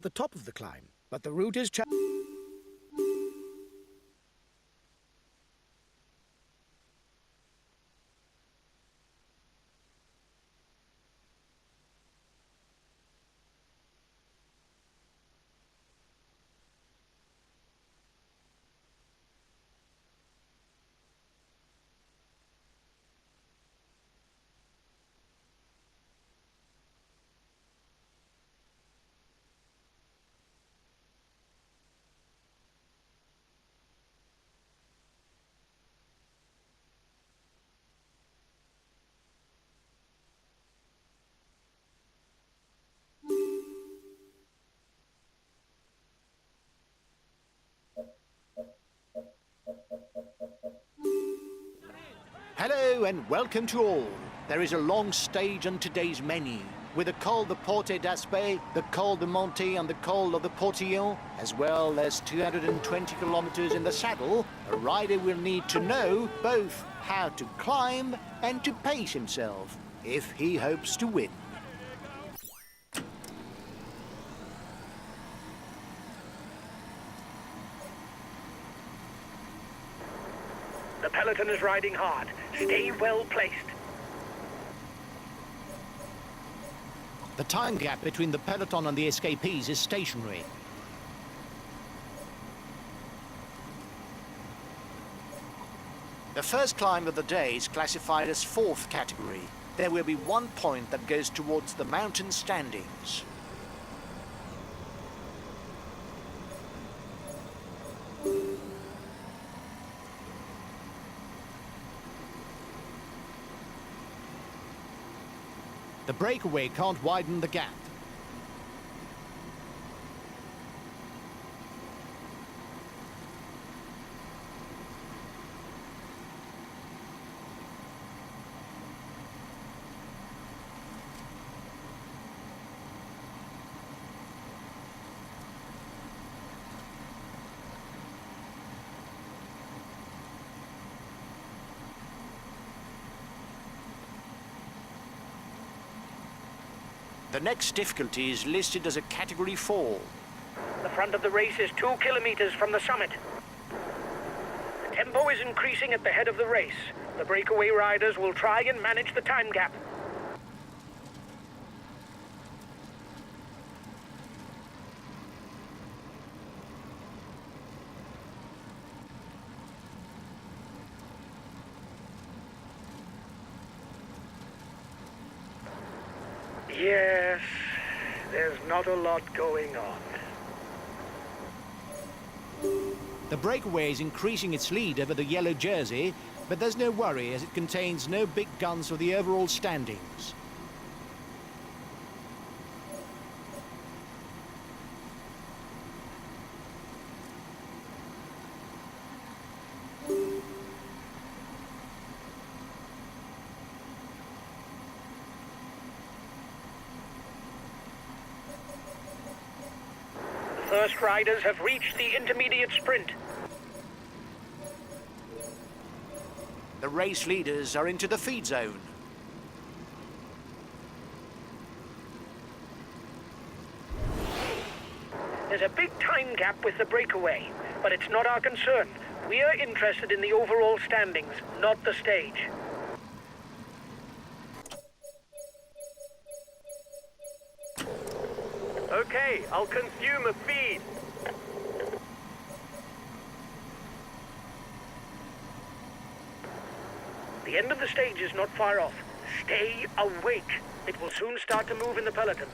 the top of the climb, but the route is Hello and welcome to all. There is a long stage on today's menu, with the col de Porte d'Aspet, the col de Monte and the col of the Portillon, as well as 220 kilometers in the saddle. A rider will need to know both how to climb and to pace himself if he hopes to win. The peloton is riding hard. Stay well placed. The time gap between the peloton and the escapees is stationary. The first climb of the day is classified as 4th category. There will be 1 point that goes towards the mountain standings. The breakaway can't widen the gap. The next difficulty is listed as a Category 4. The front of the race is 2 kilometers from the summit. The tempo is increasing at the head of the race. The breakaway riders will try and manage the time gap. Yes, there's not a lot going on. The breakaway is increasing its lead over the yellow jersey, but there's no worry as it contains no big guns for the overall standings. First riders have reached the intermediate sprint. The race leaders are into the feed zone. There's a big time gap with the breakaway, but it's not our concern. We are interested in the overall standings, not the stage. Okay, I'll consume a feed. The end of the stage is not far off. Stay awake. It will soon start to move in the peloton.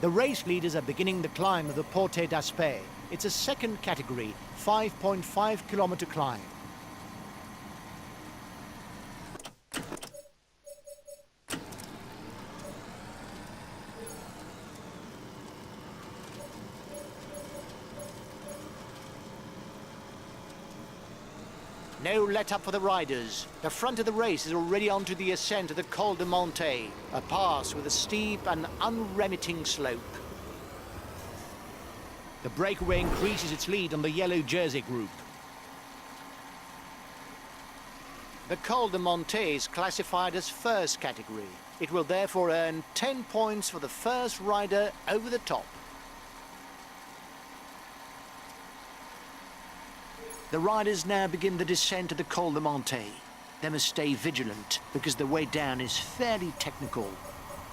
The race leaders are beginning the climb of the Porte d'Aspet. It's a 2nd category, 5.5 kilometer climb. No let-up for the riders. The front of the race is already onto the ascent of the Col de Monte, a pass with a steep and unremitting slope. The breakaway increases its lead on the yellow jersey group. The Col de Monte is classified as 1st category. It will therefore earn 10 points for the first rider over the top. The riders now begin the descent of the Col de Monte. They must stay vigilant because the way down is fairly technical.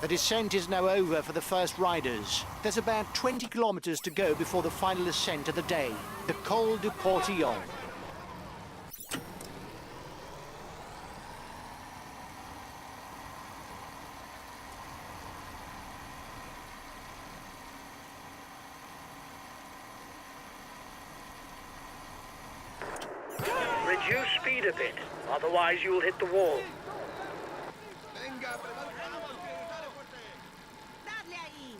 The descent is now over for the first riders. There's about 20 kilometers to go before the final ascent of the day, the Col du Portillon. Reduce speed a bit, otherwise you'll hit the wall. Dadle ahí.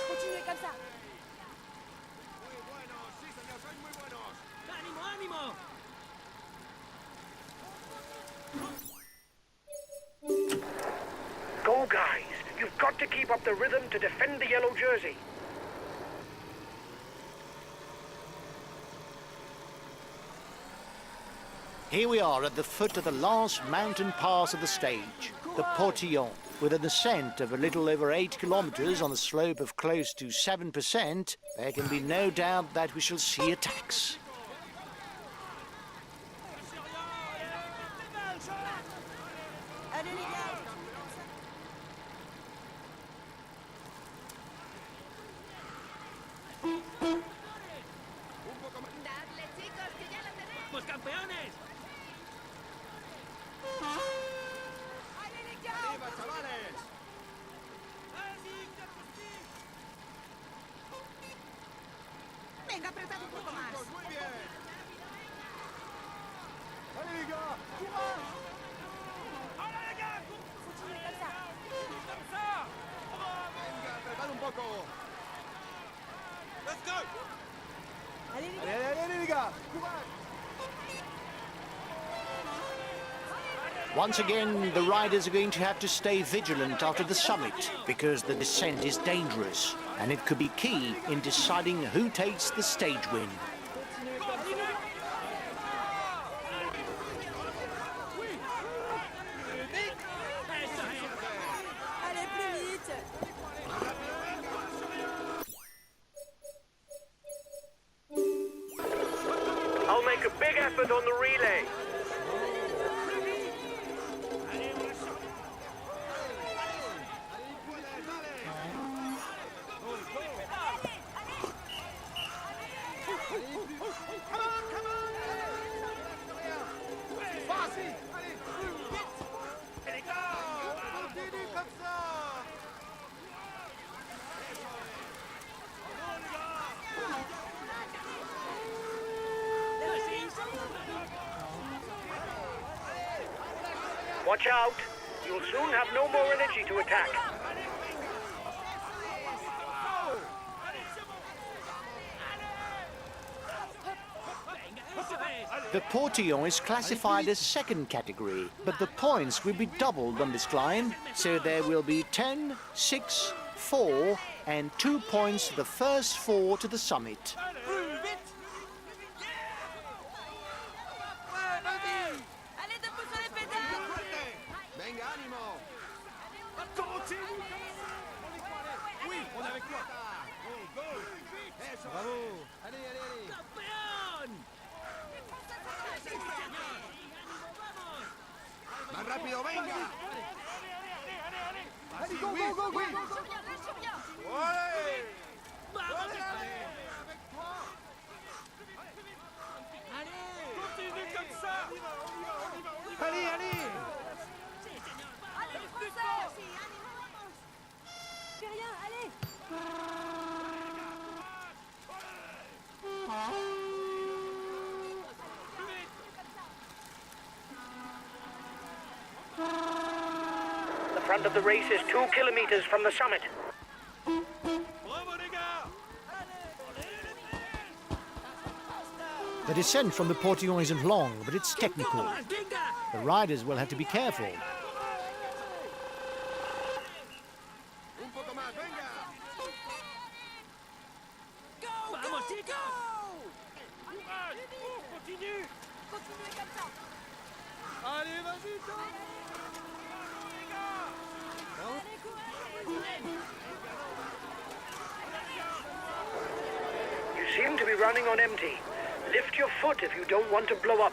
Continúe comme ça. ¡Ánimo, ánimo! Go, guys. You've got to keep up the rhythm to defend the yellow jersey. Here we are at the foot of the last mountain pass of the stage, the Portillon. With an ascent of a little over 8 kilometers on a slope of close to 7%, there can be no doubt that we shall see attacks. Allez, les gars. Dadle, chicos, que ya la tenéis. ¡Pues campeones! ¡Allez, les gars! ¡Arriba, chavales! Venga, apretad un poco más. Muy bien. ¡Allez, les gars! ¡Courage! Continuez comme ça. Venga, apretad un poco. Let's go. Allez, les gars. Allez, les gars. Courage. Once again, the riders are going to have to stay vigilant after the summit because the descent is dangerous and it could be key in deciding who takes the stage win. Allez, plus vite. I'll make a big effort on the relay. Watch out. You'll soon have no more energy to attack. The Portillon is classified as second category, but the points will be doubled on this climb, so there will be 10, 6, 4 and 2 points to the first 4 to the summit. Allez, debout sur les pédales. Venga, ánimo. Oui, On est avec toi. Eso. Bravo. Allez, allez, allez. campeón. Más rápido, venga. Allez, go, oui, go, go, go. oui. Sur bien. Ouais. Vamos. Avec toi. Allez. Continue comme ça. Allez, allez. Allez, les Français. Fais rien, allez. The front of the race is 2 kilometers from the summit. The descent from the Portillon isn't long, but it's technical. Venga. The riders will have to be careful. Un poco más, venga. Vamos, chicos. Continue. Continuez comme ça. Allez, vas-y, toi. Allez, courez. You seem to be running on empty. Lift your foot if you don't want to blow up.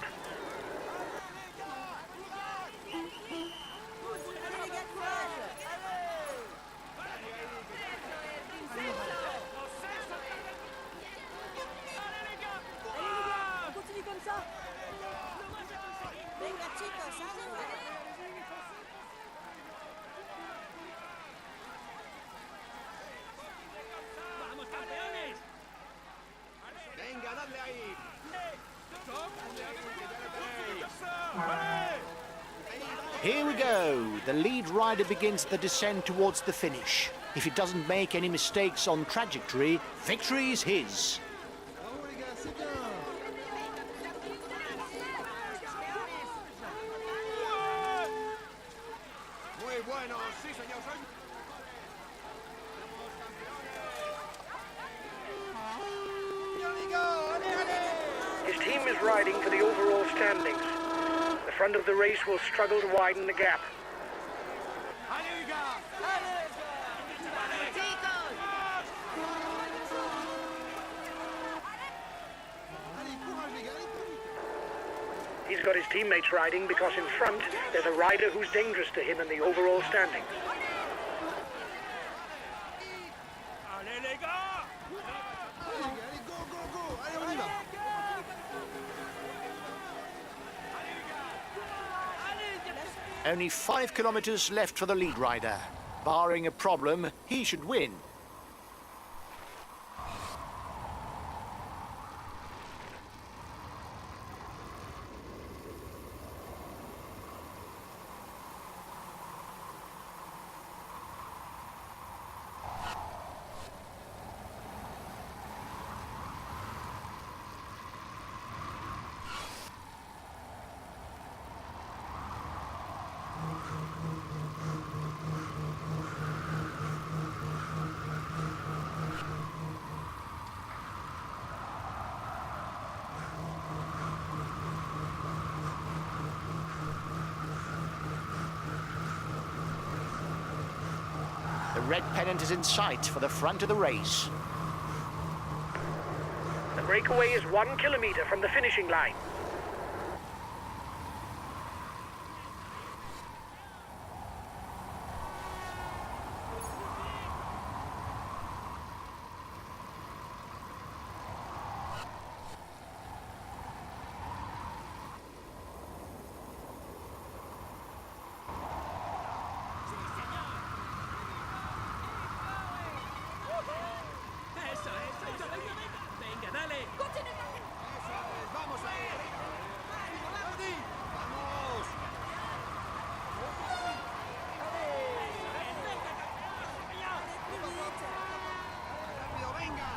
Continue comme ça. Venga chicos, ánimo. Venga, dadle ahí. Here we go. The lead rider begins the descent towards the finish. If he doesn't make any mistakes on trajectory, victory is his. Bravo les gars, c'est bien. Muy bueno, sí señor. His team is riding for the overall standings. The front of the race will struggle to widen the gap. He's got his teammates riding because in front there's a rider who's dangerous to him in the overall standings. Allez les gars. Allez, go, go, go. Allez, on y va. Only 5 kilometers left for the lead rider. Barring a problem, he should win. The red pennant is in sight for the front of the race. The breakaway is 1 kilometer from the finishing line. Vamos ahí. Arnie, vamos. Rápido, venga.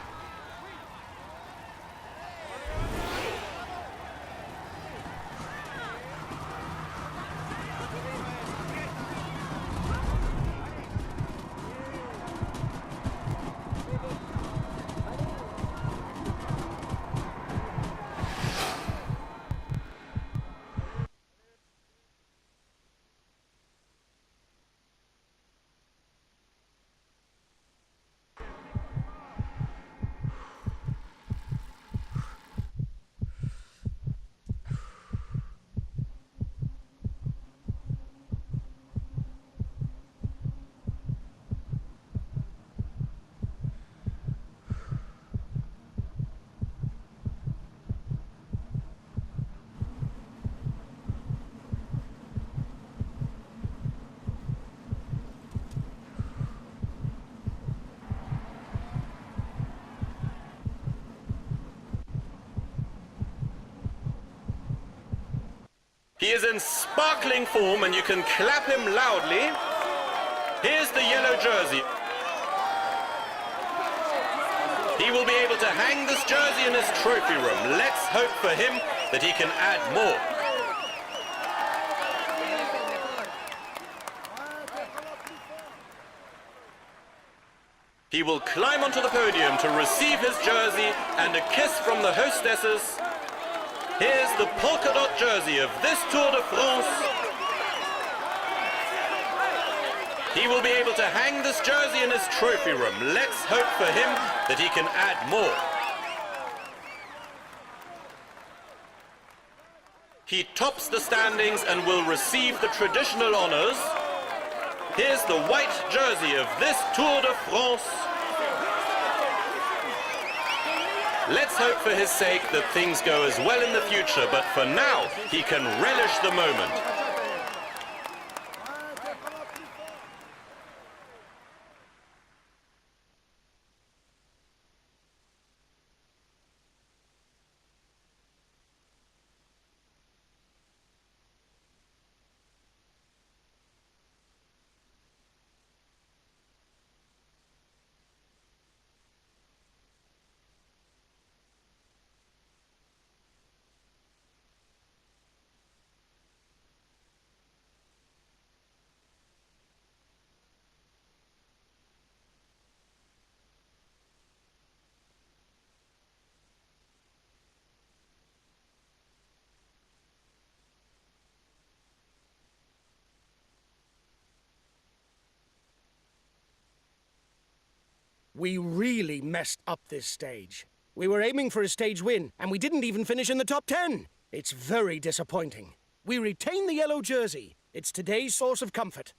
He is in sparkling form and you can clap him loudly. Here's the yellow jersey. He will be able to hang this jersey in his trophy room. Let's hope for him that he can add more. He will climb onto the podium to receive his jersey and a kiss from the hostesses. Here's the polka dot jersey of this Tour de France. He will be able to hang this jersey in his trophy room. Let's hope for him that he can add more. He tops the standings and will receive the traditional honors. Here's the white jersey of this Tour de France. Let's hope for his sake that things go as well in the future, but for now, he can relish the moment. We really messed up this stage. We were aiming for a stage win, and we didn't even finish in the top 10. It's very disappointing. We retain the yellow jersey. It's today's source of comfort.